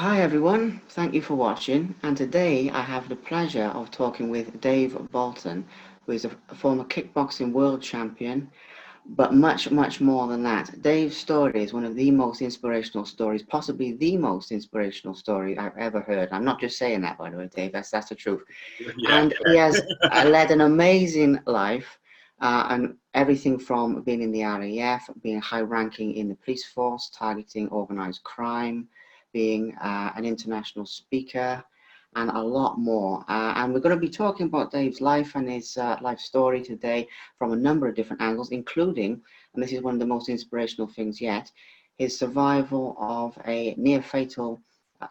Hi everyone, thank you for watching, and today I have the pleasure of talking with Dave Bolton, who is a former kickboxing world champion, but much more than that. Dave's story is one of the most inspirational stories, possibly the most inspirational story I've ever heard. I'm not just saying that, by the way, Dave, that's the truth. Yeah. And he has led an amazing life, and everything from being in the RAF, being high ranking in the police force, targeting organized crime, being an international speaker, and a lot more. And we're going to be talking about Dave's life and his life story today from a number of different angles, including, and this is one of the most inspirational things yet, his survival of a near fatal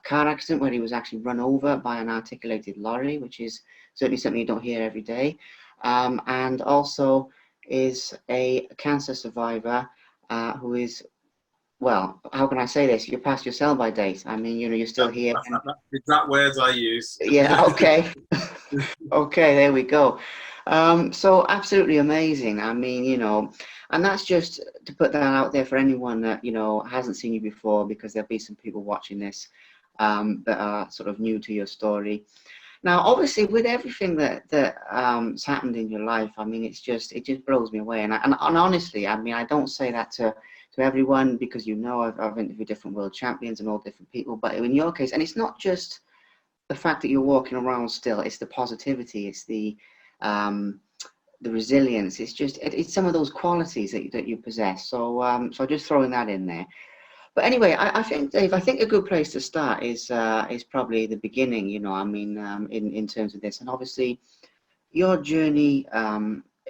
car accident where he was actually run over by an articulated lorry, which is certainly something you don't hear every day. And also is a cancer survivor who is, well, how can I say this? You're past your sell-by date. I mean, you're still here. That's the exact words I use. Yeah, okay. Okay, there we go. So absolutely amazing. I mean, and that's just to put that out there for anyone that, hasn't seen you before, because there'll be some people watching this that are sort of new to your story. Now, obviously, with everything that's happened in your life, I mean, it just blows me away. And honestly, I mean, I don't say that to everyone, because I've interviewed different world champions and all different people. But in your case, and it's not just the fact that you're walking around still, it's the positivity, it's the resilience, it's some of those qualities that you possess. So just throwing that in there. But anyway, I think, Dave, a good place to start is probably the beginning, I mean, in terms of this. And obviously, your journey,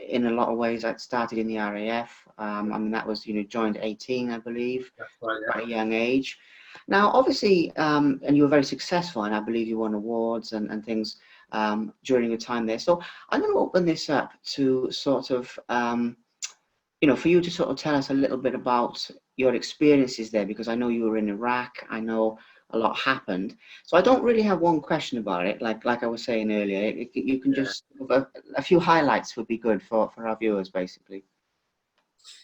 in a lot of ways, that started in the RAF. I mean, that was, joined at 18, I believe, Right, yeah. at a young age. Now, obviously, and you were very successful, and I believe you won awards and things during your time there. So I'm going to open this up to sort of, for you to sort of tell us a little bit about your experiences there, because I know you were in Iraq. I know a lot happened. So I don't really have one question about it. Like I was saying earlier, you can just, a few highlights would be good for our viewers, basically.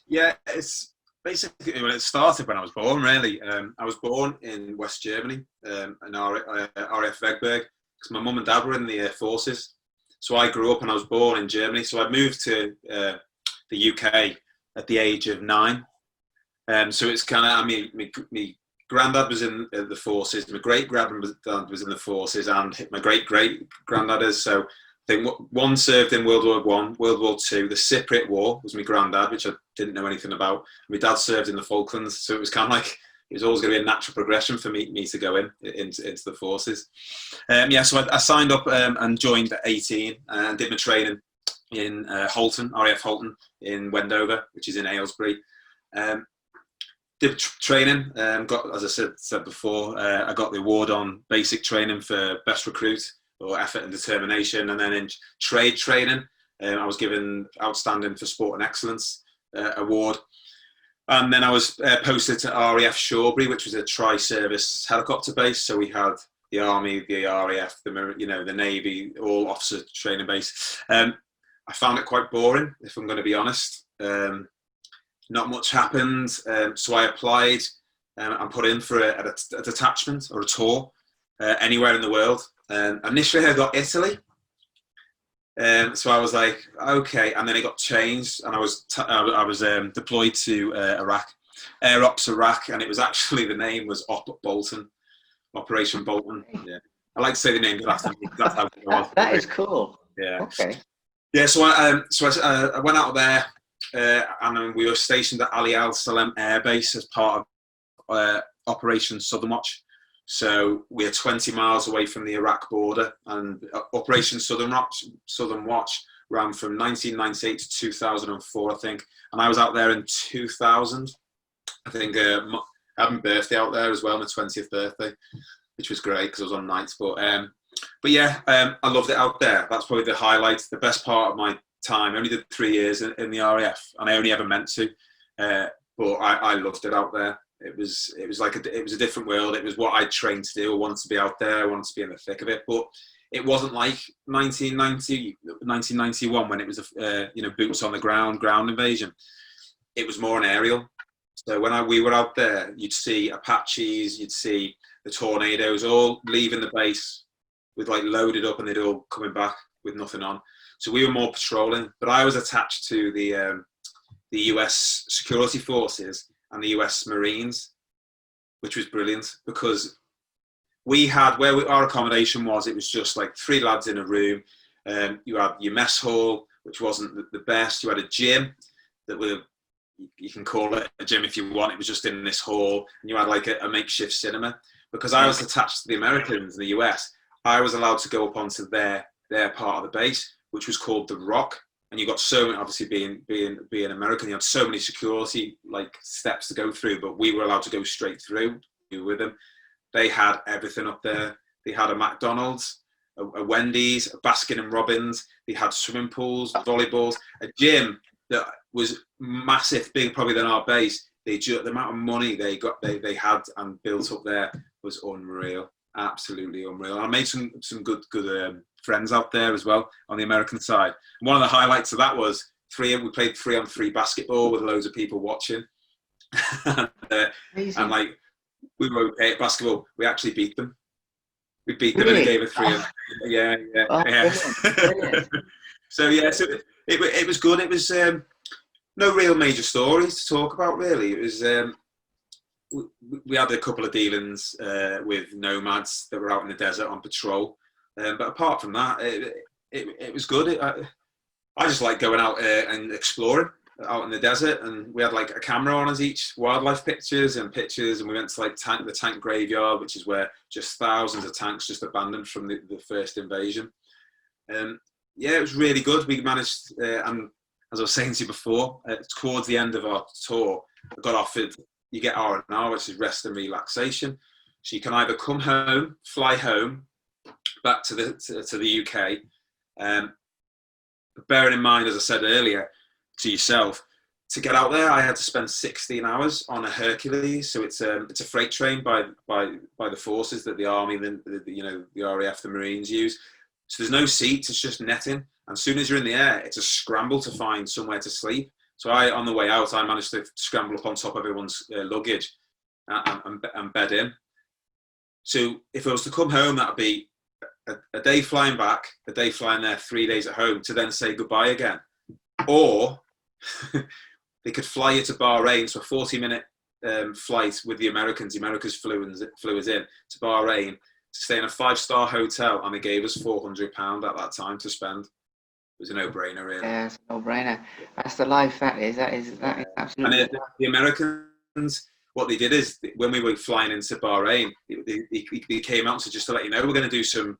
Yeah, it's basically when it started when I was born, really. I was born in West Germany, in RAF Vegberg, because my mum and dad were in the forces. So I grew up and I was born in Germany. So I moved to the UK at the age of 9. So it's kind of, I mean, my granddad was in the forces, my great-granddad was in the forces, and my great-great-granddad is. So I think one served in World War I, World War II. The Cypriot War was my granddad, which I didn't know anything about. My dad served in the Falklands, so it was kind of like it was always going to be a natural progression for me to go into the forces. So I signed up and joined at 18 and did my training in Holton, RAF Holton in Wendover, which is in Aylesbury. Did training, got, as I said before, I got the award on basic training for best recruit or effort and determination. And then in trade training, I was given outstanding for sport and excellence award. And then I was posted to RAF Shawbury, which was a tri-service helicopter base. So we had the Army, the RAF, the Navy, all officer training base. I found it quite boring, if I'm going to be honest. Not much happened, so I applied and put in for a detachment or a tour anywhere in the world. Initially, I got Italy, so I was like, okay, and then it got changed, and I was deployed to Iraq, Air Ops Iraq, and it was actually, the name was Bolton, Operation Bolton. Yeah, I like to say the name, but that's how it was. That is cool. Yeah. Okay. Yeah, so I went out there. And then we were stationed at Ali Al Salem Air Base as part of Operation Southern Watch. So we are 20 miles away from the Iraq border, and Operation Southern Watch ran from 1998 to 2004, I think. And I was out there in 2000. I think I had my birthday out there as well, my 20th birthday, which was great because I was on nights. But yeah, I loved it out there. That's probably the highlight, the best part of my time. I only did 3 years in the RAF, and I only ever meant to, but I loved it out there. It was a different world. It was what I trained to do. I wanted to be out there. I wanted to be in the thick of it. But it wasn't like 1991 when it was boots on the ground invasion. It was more an aerial. So when we were out there, you'd see Apaches, you'd see the the tornadoes, all leaving the base with like loaded up, and they'd all coming back with nothing on. So we were more patrolling, but I was attached to the US security forces and the US Marines, which was brilliant because we had our accommodation was, it was just like 3 lads in a room. You had your mess hall, which wasn't the best. You had a gym that you can call it a gym if you want. It was just in this hall, and you had like a makeshift cinema. Because I was attached to the Americans in the US, I was allowed to go up onto their part of the base, which was called the Rock. And you got so many, obviously being American, you had so many security like steps to go through, but we were allowed to go straight through with them. They had everything up there. They had a McDonald's, a Wendy's, a Baskin and Robbins. They had swimming pools, volleyballs, a gym that was massive, bigger probably than our base. The amount of money they had and built up there was unreal, absolutely unreal. I made some good friends out there as well on the American side. And one of the highlights of that was we played 3-on-3 basketball with loads of people watching. and like we were okay at basketball. We actually beat them. We beat them in a game of 3. Yeah. Brilliant. So it was good. It was no real major stories to talk about really. It was we had a couple of dealings with nomads that were out in the desert on patrol. But apart from that, it was good. I just like going out and exploring out in the desert, and we had like a camera on us each, wildlife pictures, and we went to like the tank graveyard, which is where just thousands of tanks just abandoned from the first invasion. It was really good. We managed, and as I was saying to you before, towards the end of our tour, I got offered, you get R&R, which is rest and relaxation. So you can either come home, fly home, back to the UK. But bearing in mind, as I said earlier to yourself, to get out there, I had to spend 16 hours on a Hercules. So it's a freight train by the forces that the army, the RAF, the Marines use. So there's no seats; it's just netting. And as soon as you're in the air, it's a scramble to find somewhere to sleep. So on the way out, I managed to scramble up on top of everyone's luggage and bed in. So if I was to come home, that'd be a day flying back, a day flying there, 3 days at home to then say goodbye again. Or they could fly you to Bahrain, so a 40-minute flight with the Americans. The Americans flew us in to Bahrain to stay in a 5-star hotel, and they gave us £400 at that time to spend. It was a no-brainer, really. Yeah, it's a no-brainer. That's the life. That is absolutely. And the Americans, what they did is when we were flying into Bahrain, they came out to just to let you know we're going to do some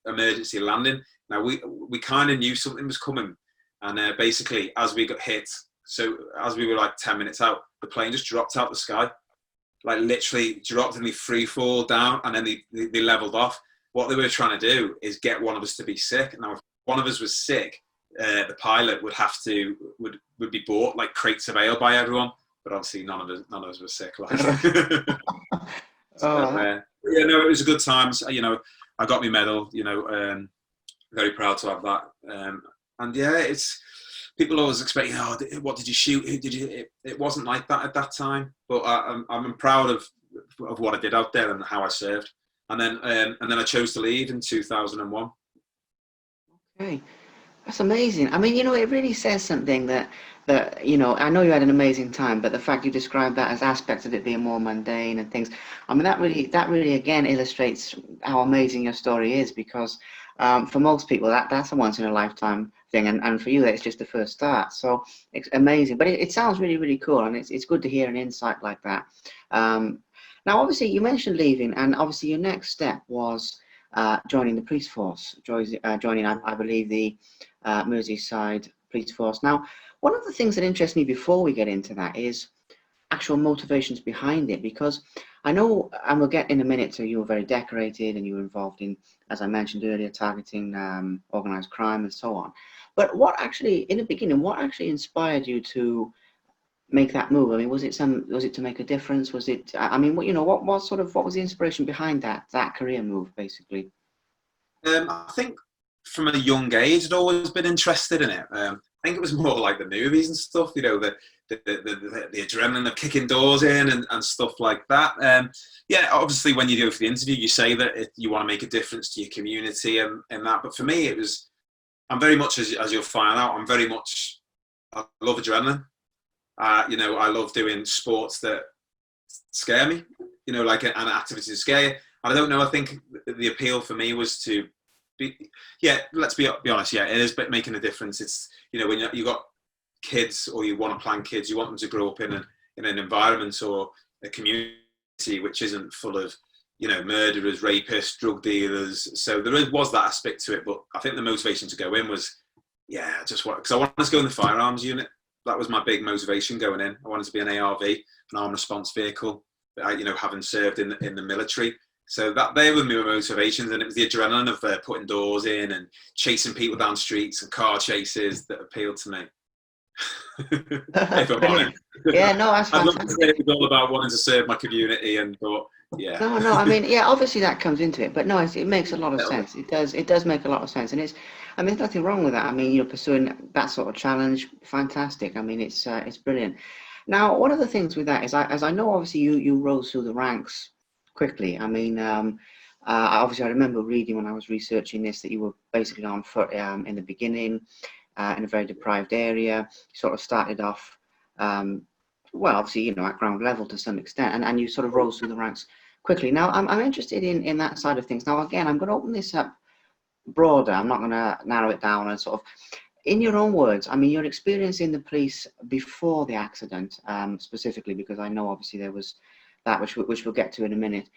emergency landing. Now we kind of knew something was coming, and basically as we got hit, so as we were like 10 minutes out, the plane just dropped out the sky, like literally dropped, and they free fall down, and then they leveled off. What they were trying to do is get one of us to be sick. Now if one of us was sick, the pilot would be bought like crates of ale by everyone. But obviously none of us were sick. Like. It was a good time. So, I got my medal. Very proud to have that. It's people always expect, what did you shoot? Who did you? It wasn't like that at that time. But I'm proud of what I did out there and how I served. And then I chose to leave in 2001. Okay. That's amazing. I mean, it really says something that I know you had an amazing time, but the fact you described that as aspects of it being more mundane and things, I mean, that really again illustrates how amazing your story is, because for most people that's a once in a lifetime thing, and for you it's just the first start. So it's amazing, but it sounds really, really cool, and it's good to hear an insight like that. Now, obviously, you mentioned leaving, and obviously your next step was joining the police force, joining, I believe, the Merseyside police force. Now, one of the things that interests me before we get into that is actual motivations behind it, because I know, and we'll get in a minute, so you were very decorated and you were involved in, as I mentioned earlier, targeting organized crime and so on. But what actually, in the beginning, what actually inspired you to make that move? I mean, was it to make a difference? Was it, I mean, what was the inspiration behind that career move, basically? I think from a young age, I'd always been interested in it. I think it was more like the movies and stuff, the the adrenaline of kicking doors in and stuff like that. Yeah, obviously when you go for the interview, you say that you want to make a difference to your community and that. But for me, I'm very much, as you'll find out, I love adrenaline. You know, I love doing sports that scare me, you know, like an activity to scare you. And I don't know, I think the appeal for me was to let's be honest, it is making a difference. It's, you know, when you got kids or you want to plan kids, you want them to grow up in an environment or a community which isn't full of, you know, murderers, rapists, drug dealers. So there was that aspect to it, but I think the motivation to go in was, because I wanted to go in the firearms unit. That was my big motivation going in. I wanted to be an ARV, an armed response vehicle, you know, having served in the military. So they were my motivations, and it was the adrenaline of putting doors in and chasing people down streets and car chases that appealed to me. If I'm honest. Yeah, no, that's fantastic. I'd love to say it was all about wanting to serve my community, yeah. No, I mean, yeah, obviously that comes into it, but no, it makes a lot of sense. It does make a lot of sense, and there's nothing wrong with that. I mean, you're pursuing that sort of challenge, fantastic. I mean, it's brilliant. Now, one of the things with that is, as I know, obviously you rose through the ranks quickly. I mean, obviously I remember reading when I was researching this that you were basically on foot in the beginning, in a very deprived area. You sort of started off, well, obviously, you know, at ground level to some extent, and you sort of rose through the ranks quickly. Now, I'm interested in that side of things. Now, again, I'm going to open this up broader. I'm not going to narrow it down and sort of, in your own words, I mean, your experience in the police before the accident, specifically, because I know obviously there was that, which we'll get to in a minute.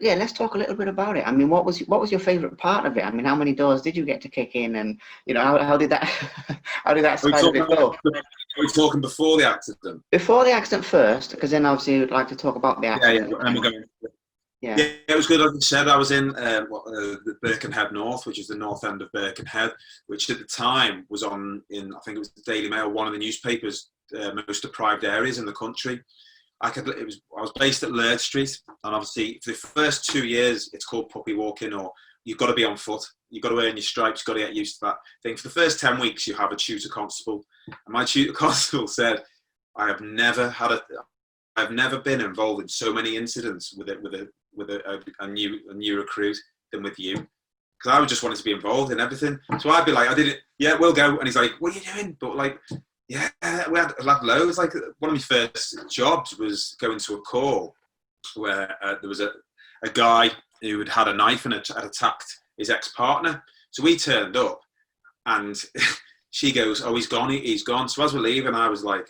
Yeah, let's talk a little bit about it. I mean, what was your favorite part of it? I mean, how many doors did you get to kick in, and you know, how did that how did that side of it go? Are we talking before the accident? Before the accident first, because then obviously you'd like to talk about the accident. Yeah, it was good. Like you said, I was in the Birkenhead North, which is the north end of Birkenhead, which at the time was I think it was the Daily Mail, one of the newspapers, most deprived areas in the country. I was based at Laird Street, and obviously for the first 2 years it's called puppy walking, or you've got to be on foot, you've got to earn your stripes, you've got to get used to that thing. For the first 10 weeks you have a tutor constable, and my tutor constable said, I've never been involved in so many incidents with a new recruit than with you, because I just wanted to be involved in everything. So I'd be like, we'll go, and he's like, what are you doing? But like, yeah, we had loads. Like, one of my first jobs was going to a call where there was a guy who had a knife and had attacked his ex-partner. So we turned up, and she goes, oh, he's gone. So as we're leaving, I was like,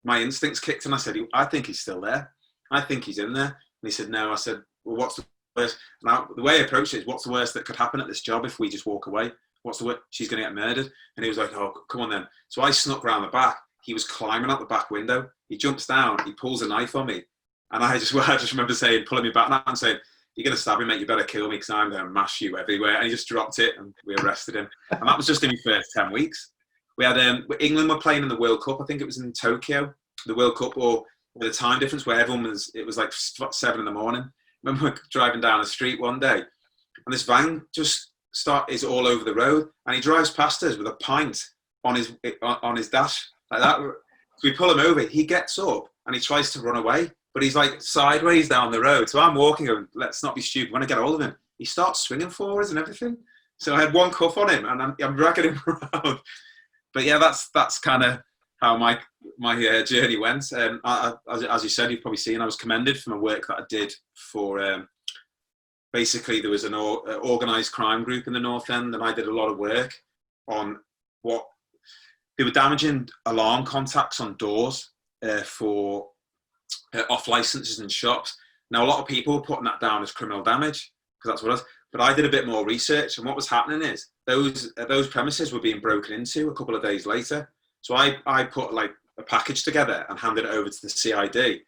my instincts kicked, and I said, I think he's still there. I think he's in there. And he said, no. I said, well, what's the worst? Now, the way I approached it is, what's the worst that could happen at this job if we just walk away? What's the worst? She's going to get murdered. And he was like, oh, come on then. So I snuck round the back. He was climbing out the back window. He jumps down. He pulls a knife on me. And I just remember pulling me back and saying, you're going to stab me, mate. You better kill me, because I'm going to mash you everywhere. And he just dropped it, and we arrested him. And that was just in my first 10 weeks. We had England were playing in the World Cup. I think it was in Tokyo, the World Cup, or with a time difference where it was like 7 a.m. I remember we're driving down the street one day, and this van just is all over the road, and he drives past us with a pint on his dash like that. So we pull him over. He gets up and he tries to run away, but he's like sideways down the road. So I'm walking going, let's not be stupid. When I get hold of him, he starts swinging for us and everything. So I had one cuff on him, and I'm dragging him around. But yeah, that's kind of how my journey went. As you said, you've probably seen, I was commended for my work that I did for. Basically, there was an organised crime group in the North End, and I did a lot of work on what they were damaging alarm contacts on doors for off licenses in shops. Now, a lot of people were putting that down as criminal damage, because that's what it was. But I did a bit more research, and what was happening is those premises were being broken into a couple of days later. So I put like a package together and handed it over to the CID.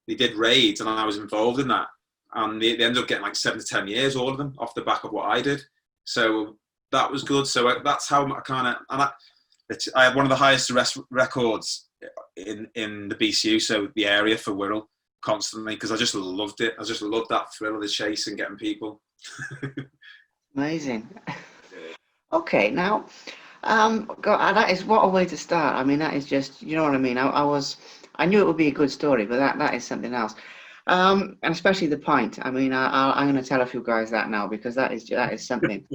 They did raids, and I was involved in that. And they ended up getting like 7 to 10 years, all of them, off the back of what I did. So that was good. So that's how I kind of, and I had one of the highest arrest records in the BCU, so the area for Wirral, constantly, because I just loved it. I just loved that thrill of the chase and getting people. Amazing. Okay, now God, that is what a way to start. I mean, that is just, you know what I mean. I knew it would be a good story, but that is something else. And especially the pint. I mean, I'm going to tell a few guys that now because that is something.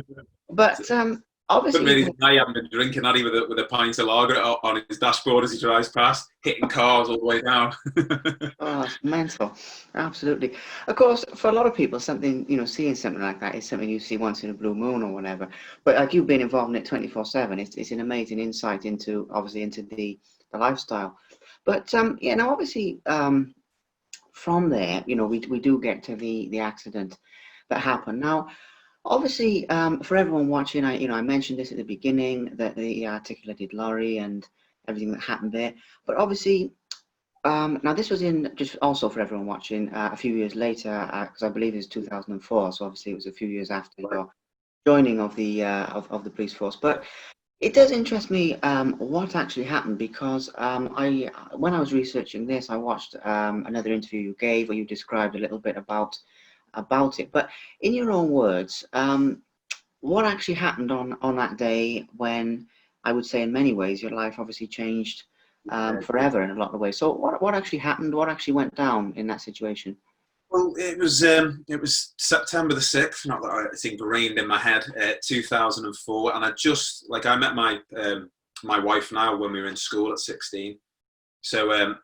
But Couldn't obviously, really deny he hadn't been drinking, had he, with a pint of lager on his dashboard as he drives past, hitting cars all the way down. oh, it's mental. Absolutely. Of course, for a lot of people, something, seeing something like that is something you see once in a blue moon or whatever. But like you've been involved in it 24/7, it's an amazing insight into, obviously, into the lifestyle. But obviously, from there, we do get to the accident that happened. Now, obviously, for everyone watching, I mentioned this at the beginning, that the articulated lorry and everything that happened there. But obviously, now this was in, just also for everyone watching, a few years later, because I believe it's 2004. So obviously, it was a few years after your joining of the of the police force. But it does interest me what actually happened, because when I was researching this, I watched another interview you gave where you described a little bit about it. But in your own words, what actually happened on that day when, I would say in many ways, your life obviously changed forever in a lot of ways. So what actually happened? What actually went down in that situation? Well, it was September the 6th, not that it's ingrained in my head, 2004, and I met my wife now when we were in school at 16. So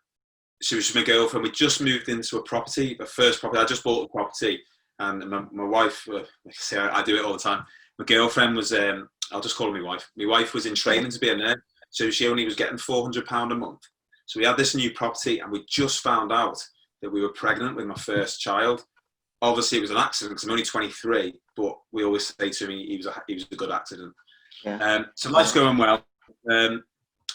she was my girlfriend. We just moved into a property, the first property. I just bought the property, and my wife, like I say, I do it all the time. My girlfriend was, I'll just call her my wife. My wife was in training to be a nurse, so she only was getting £400 a month. So we had this new property, and we just found out that we were pregnant with my first child. Obviously, it was an accident because I'm only 23, but we always say to me he was a good accident. Yeah. So life's going well.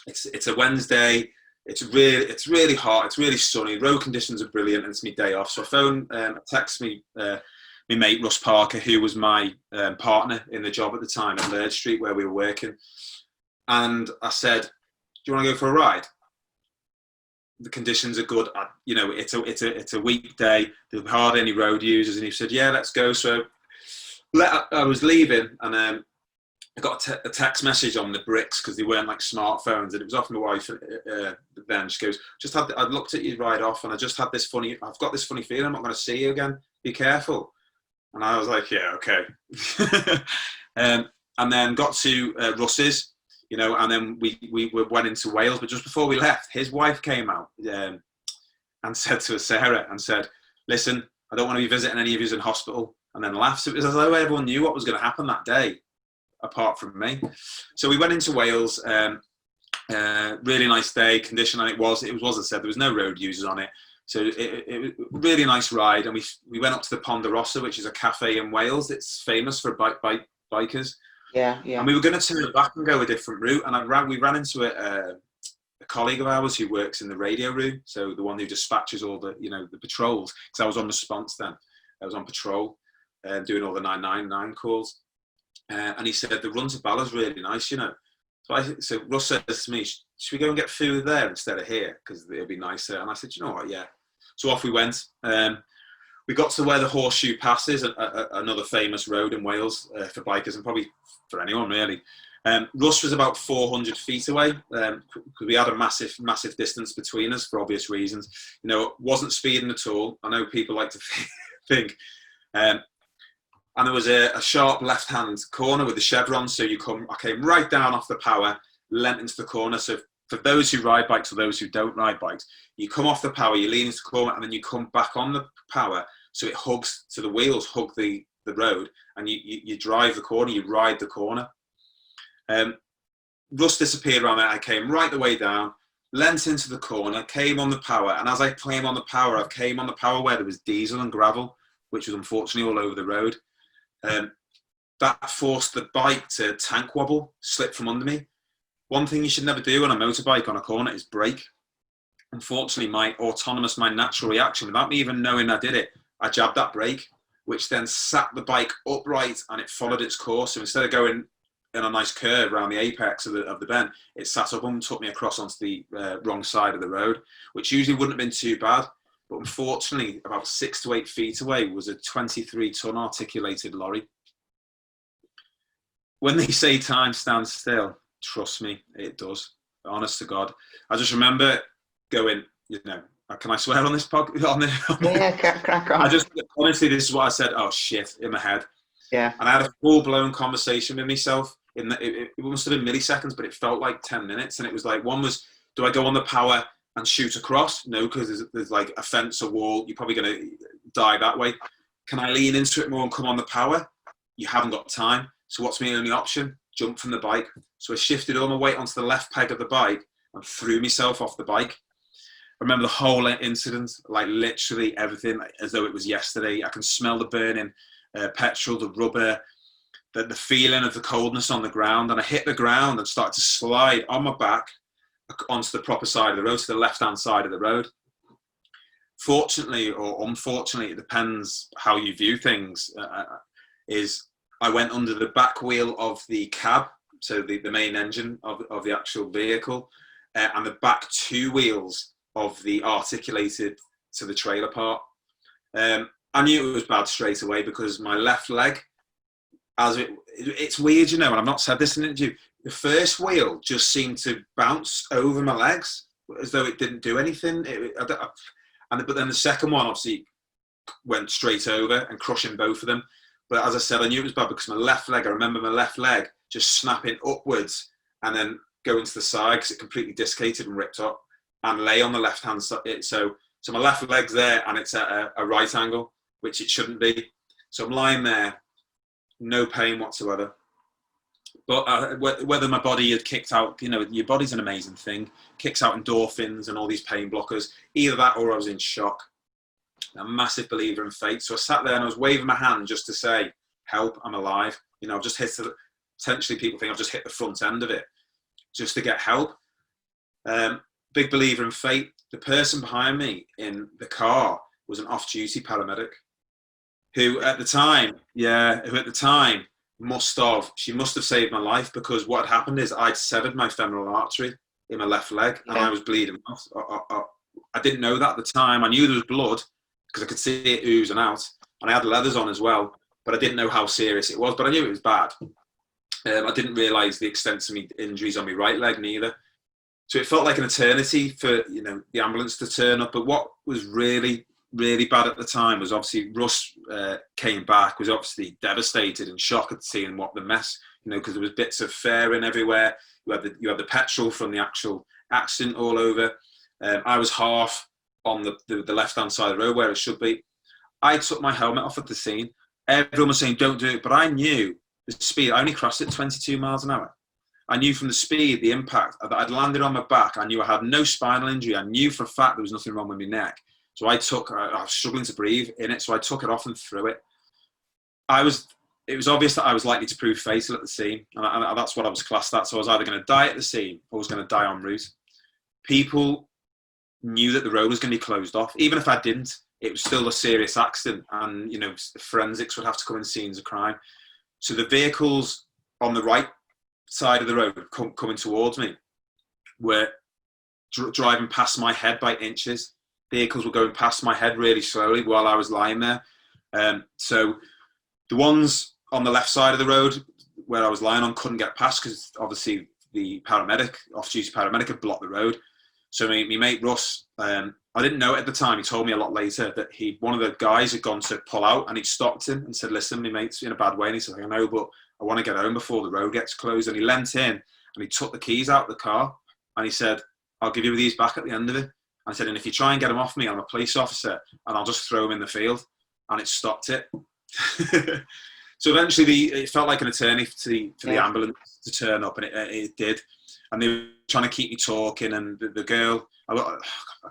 It's a Wednesday. It's really hot. It's really sunny. Road conditions are brilliant, and it's my day off. So I text me my mate Russ Parker, who was my partner in the job at the time at Laird Street where we were working, and I said, "Do you want to go for a ride? The conditions are good. It's a weekday. There's hardly any road users." And he said, "Yeah, let's go." So I was leaving, and I got a text message on the bricks because they weren't like smartphones, and it was off my wife. Then she goes, "I looked at you right off, and I've got this funny feeling I'm not going to see you again. Be careful." And I was like, "Yeah, okay." And then got to Russ's, and then we went into Wales. But just before we left, his wife came out and said to Sarah, and said, "Listen, I don't want to be visiting any of you in hospital." And then laughed. It was as though everyone knew what was going to happen that day, apart from me. So we went into Wales. Really nice day, condition, and it was as I said, there was no road users on it. So it was a really nice ride, and we went up to the Ponderosa, which is a cafe in Wales. It's famous for bikers. Yeah. And we were going to turn back and go a different route, and we ran into a colleague of ours who works in the radio room, so the one who dispatches all the the patrols, because I was on response then. I was on patrol, doing all the 999 calls, and he said the run to Balla's really nice, So Russ says to me, "Should we go and get food there instead of here, because it'll be nicer?" And I said, "You know what, yeah." So off we went. We got to where the Horseshoe Pass is, another famous road in Wales for bikers, and probably for anyone really. Russ was about 400 feet away, because we had a massive distance between us for obvious reasons. Wasn't speeding at all. I know people like to think. And there was a sharp left-hand corner with the chevron, so I came right down off the power, leant into the corner. So for those who ride bikes or those who don't ride bikes, you come off the power, you lean into the corner, and then you come back on the power, so it hugs, so the wheels hug the road, and you drive the corner, you ride the corner. Russ disappeared around there. I came right the way down, leant into the corner, came on the power, and as I came on the power, I came on the power where there was diesel and gravel, which was unfortunately all over the road. That forced the bike to tank wobble, slip from under me. One thing you should never do on a motorbike on a corner is brake. Unfortunately, my natural reaction, without me even knowing I did it, I jabbed that brake, which then sat the bike upright, and it followed its course. So instead of going in a nice curve around the apex of the bend, it sat up and took me across onto the wrong side of the road, which usually wouldn't have been too bad. But unfortunately, about 6 to 8 feet away was a 23-ton articulated lorry. When they say time stands still, Trust me, it does. Honest to God. I just remember going, can I swear on this podcast? Yeah, crack on. Honestly, this is what I said. Oh shit, in my head. Yeah. And I had a full-blown conversation with myself. It must have been milliseconds, but it felt like 10 minutes. And it was like, one was, do I go on the power and shoot across? No, because there's like a fence, a wall. You're probably going to die that way. Can I lean into it more and come on the power? You haven't got time. So what's my only option? Jump from the bike. So I shifted all my weight onto the left peg of the bike and threw myself off the bike. I remember the whole incident, like literally everything, as though it was yesterday. I can smell the burning petrol, the rubber, the feeling of the coldness on the ground. And I hit the ground and started to slide on my back onto the proper side of the road, to the left-hand side of the road. Fortunately or unfortunately, it depends how you view things, is I went under the back wheel of the cab, so the main engine of the actual vehicle, and the back two wheels of the articulated to the trailer part. I knew it was bad straight away because my left leg, it's weird, and I've not said this in an interview, the first wheel just seemed to bounce over my legs as though it didn't do anything. But then the second one obviously went straight over and crushing both of them. But as I said, I knew it was bad because my left leg, I remember my left leg just snapping upwards and then going to the side because it completely dislocated and ripped up and lay on the left-hand side. So my left leg's there and it's at a right angle, which it shouldn't be. So I'm lying there, no pain whatsoever. But whether my body had kicked out, your body's an amazing thing, kicks out endorphins and all these pain blockers, either that or I was in shock. I'm a massive believer in fate. So I sat there and I was waving my hand just to say, help, I'm alive. I've just hit, potentially people think I've just hit the front end of it, just to get help. Big believer in fate. The person behind me in the car was an off-duty paramedic who at the time must have saved my life, because what had happened is I'd severed my femoral artery in my left leg and I was bleeding off. I didn't know that at the time. I knew there was blood because I could see it oozing out, and I had leathers on as well, but I didn't know how serious it was, but I knew it was bad. I didn't realise the extent of my injuries on my right leg neither. So it felt like an eternity for the ambulance to turn up. But what was really, really bad at the time was obviously Russ came back, was obviously devastated and shocked at seeing what the mess, because there was bits of fairing everywhere. You had the petrol from the actual accident all over. I was half on the left-hand side of the road where it should be. I took my helmet off at the scene. Everyone was saying, don't do it. But I knew the speed. I only crossed it 22 miles an hour. I knew from the speed, the impact, that I'd landed on my back. I knew I had no spinal injury. I knew for a fact there was nothing wrong with my neck. So I was struggling to breathe in it. So I took it off and threw it. It was obvious that I was likely to prove fatal at the scene. And that's what I was classed at. So I was either going to die at the scene or I was going to die en route. People knew that the road was going to be closed off. Even if I didn't, it was still a serious accident, and forensics would have to come in scenes of crime. So the vehicles on the right side of the road coming towards me were driving past my head by inches. Vehicles were going past my head really slowly while I was lying there. So the ones on the left side of the road where I was lying on couldn't get past because obviously the off-duty paramedic had blocked the road. So my mate Russ, I didn't know it at the time. He told me a lot later that one of the guys had gone to pull out, and he'd stopped him and said, "Listen, my mate's in a bad way." And he said, "I know, but I want to get home before the road gets closed." And he leant in and he took the keys out of the car and he said, "I'll give you these back at the end of it." I said, "And if you try and get them off me, I'm a police officer, and I'll just throw them in the field." And it stopped it. So eventually it felt like an eternity for the ambulance to turn up, and it did. And they were trying to keep me talking, and the girl, I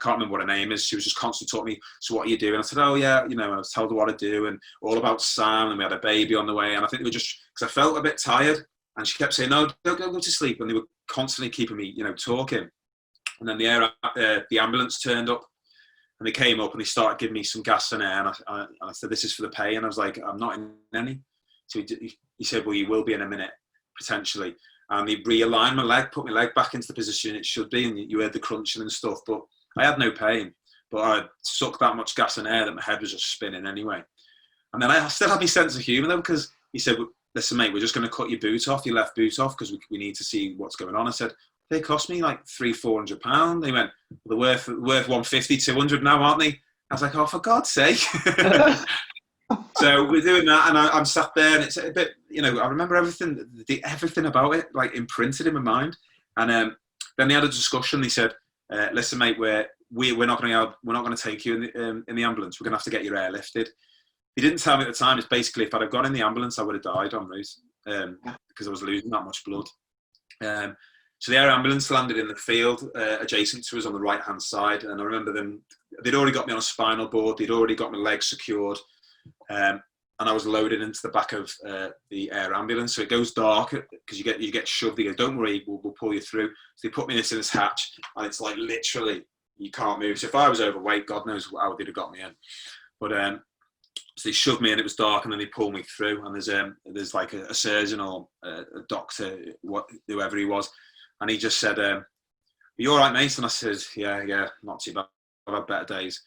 can't remember what her name is, she was just constantly talking to me, "So what are you doing?" I said, "Oh yeah," and I was told her what to do, and all about Sam, and we had a baby on the way, and I think they were just, because I felt a bit tired, and she kept saying, "No, don't go to sleep," and they were constantly keeping me, talking. And then the ambulance turned up, and they came up and they started giving me some gas and air, and I said, "This is for the pain," and I was like, "I'm not in any." So he said, "Well, you will be in a minute, potentially." And he realigned my leg, put my leg back into the position it should be, and you heard the crunching and stuff, but I had no pain. But I sucked that much gas and air that my head was just spinning anyway. And then I still had my sense of humour though, because he said, listen, mate, we're just going to cut your boot off, your left boot off, because we need to see what's going on. I said, they cost me like £300-400. They went, well, they're worth 150, 200 now, aren't they? I was like, oh, for God's sake. So we're doing that, and I'm sat there, and it's a bit, I remember everything about it, like imprinted in my mind. And then they had a discussion. They said, listen, mate, we're not going to take you in the ambulance. We're going to have to get your airlifted. He didn't tell me at the time. It's basically, if I'd have gone in the ambulance, I would have died en route, because I was losing that much blood. So the air ambulance landed in the field adjacent to us on the right-hand side. And I remember they'd already got me on a spinal board. They'd already got my legs secured. And I was loaded into the back of the air ambulance. So it goes dark because you get shoved. They go, don't worry, we'll pull you through. So they put me in this hatch, and it's like literally you can't move. So if I was overweight, God knows how they'd have got me in. But so they shoved me in, it was dark, and then they pulled me through. And there's like a surgeon or a doctor, whoever he was, and he just said, are you all right, mate? And I said, yeah, not too bad. I've had better days.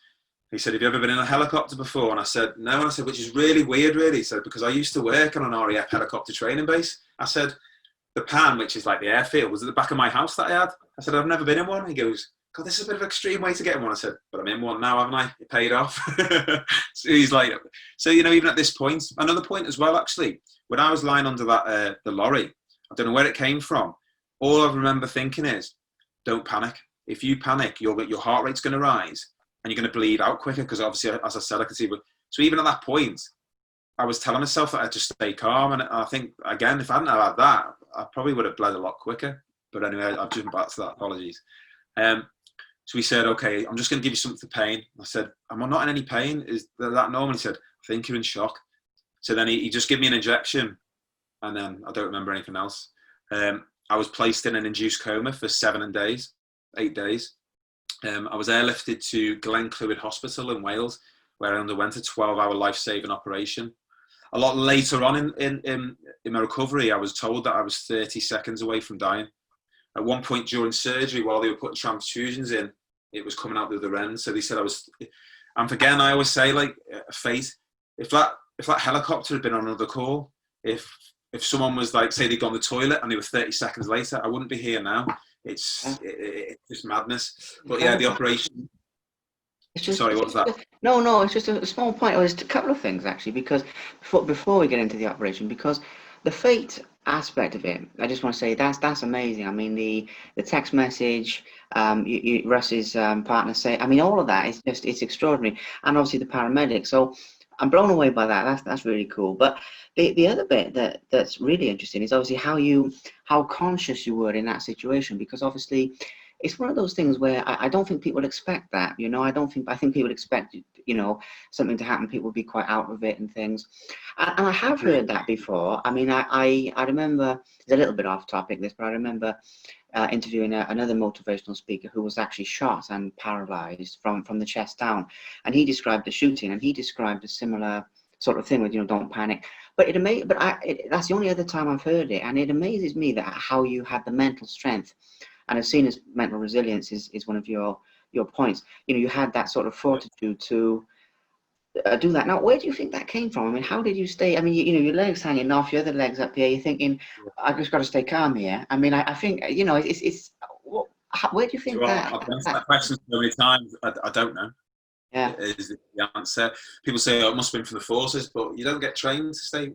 He said, have you ever been in a helicopter before? And I said, no. And I said, which is really weird, really. He said, because I used to work on an RAF helicopter training base. I said, the PAN, which is like the airfield, was at the back of my house that I had. I said, I've never been in one. He goes, God, this is a bit of an extreme way to get in one. I said, but I'm in one now, haven't I? It paid off. So he's like, so, even at this point, another point as well, actually, when I was lying under that the lorry, I don't know where it came from. All I remember thinking is, don't panic. If you panic, your heart rate's going to rise and you're going to bleed out quicker, because obviously, as I said, I could see. So even at that point, I was telling myself that I'd just stay calm. And I think, again, if I hadn't had that, I probably would have bled a lot quicker. But anyway, I've jumped back to that. Apologies. So he said, okay, I'm just going to give you something for pain. I said, am I not in any pain? Is that normal? He said, I think you're in shock. So then he just gave me an injection, and then I don't remember anything else. I was placed in an induced coma for 8 days. I was airlifted to Glenclwyd Hospital in Wales, where I underwent a 12-hour life-saving operation. A lot later on in my recovery, I was told that I was 30 seconds away from dying. At one point during surgery, while they were putting transfusions in, it was coming out the other end. So they said I was, and again, I always say, like, fate, if that helicopter had been on another call, if someone was like, say they'd gone to the toilet and they were 30 seconds later, I wouldn't be here now. It's just madness. But yeah, the operation. Sorry, what was that? No, it's just a small point. It's a couple of things, actually, because before we get into the operation, because the fate aspect of it, I just want to say that's amazing. I mean, the text message, Russ's partner say, I mean, all of that is just, it's extraordinary. And obviously the paramedic. So I'm blown away by that. That's really cool. But the other bit that's really interesting is obviously how conscious you were in that situation, because obviously it's one of those things where I don't think people expect that, I think people expect, something to happen. People would be quite out of it and things. And I have heard that before. I mean, I remember, it's a little bit off topic this, but I remember interviewing another motivational speaker who was actually shot and paralyzed from the chest down. And he described the shooting, and he described a similar sort of thing with, don't panic. But that's the only other time I've heard it. And it amazes me that how you had the mental strength. And I've seen as mental resilience is one of your points. You had that sort of fortitude to do that. Now, where do you think that came from? I mean, how did you stay? I mean, your legs hanging off, your other legs up here. You're thinking, I've just got to stay calm here. I mean, I think, where do you think that? I've answered that question so many times. I don't know. Yeah, is the answer. People say, oh, it must have been from the forces, but you don't get trained to stay.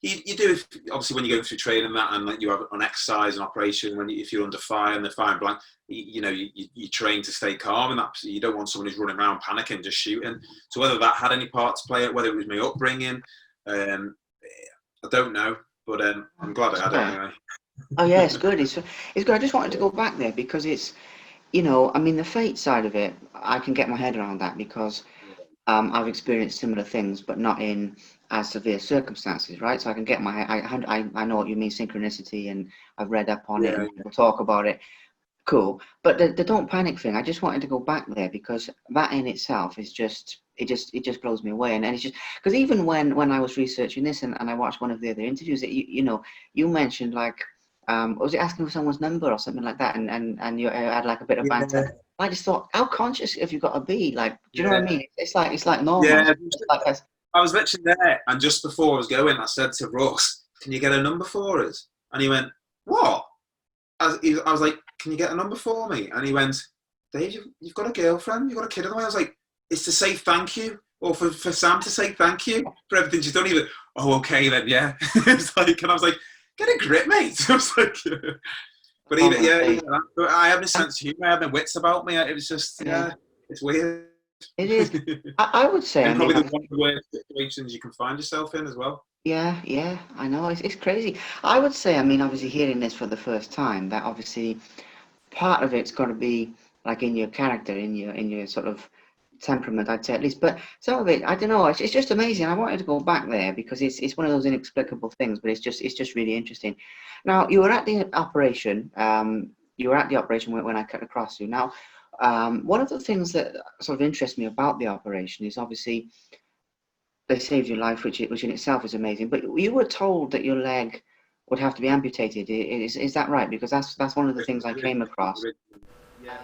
You do, obviously, when you're going through training and like you have an exercise and operation, if you're under fire and they're firing blank, you train to stay calm, and that you don't want someone who's running around panicking, just shooting. So whether that had any part to play it, whether it was my upbringing, I don't know, but I'm glad I had it anyway. Oh yeah, it's good. It's good. I just wanted to go back there because it's, I mean, the fate side of it, I can get my head around that because I've experienced similar things, but not in as severe circumstances, right? So I can get I know what you mean, synchronicity, and I've read up on it, and we'll talk about it. Cool. But the don't panic thing, I just wanted to go back there because that in itself is just, it just blows me away. And it's just, because even when I was researching this and I watched one of the other interviews, that you mentioned, like, was it asking for someone's number or something like that, and you had like a bit of banter. I just thought, how conscious have you got to be? Like, do you know what I mean? It's like normal. Yeah. I was literally there, and just before I was going, I said to Ross, "Can you get a number for us?" And he went, "What?" I was like, "Can you get a number for me?" And he went, "Dave, you've got a girlfriend, you've got a kid on the way." I was like, "It's to say thank you, or for Sam to say thank you for everything she's done." Even, "Oh, okay then, yeah." It's like, and I was like, "Get a grip, mate." I was like, but even, yeah, I have no sense of humour, I have no wits about me. It was just, yeah, it's weird. It is. I would say, And I mean, probably one of the worst situations you can find yourself in as well. yeah, I know, it's crazy. I would say, I mean, obviously hearing this for the first time, that obviously part of it's got to be like in your character, in your sort of temperament, I'd say at least. But some of it, I don't know. It's just amazing. I wanted to go back there because it's one of those inexplicable things. But it's just really interesting. Now you were at the operation. You were at the operation when I cut across you. Now, one of the things that sort of interests me about the operation is obviously they saved your life, which in itself is amazing. But you were told that your leg would have to be amputated. Is that right? Because that's one of the things I came across. Yeah.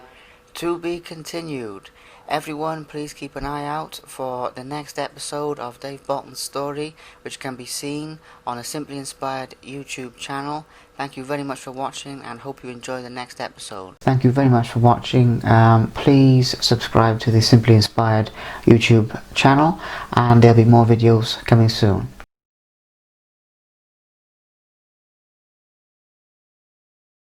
To be continued. Everyone, please keep an eye out for the next episode of Dave Bolton's story, which can be seen on a Simply Inspired YouTube channel. Thank you very much for watching, and hope you enjoy the next episode. Thank you very much for watching. Please subscribe to the Simply Inspired YouTube channel, and there'll be more videos coming soon.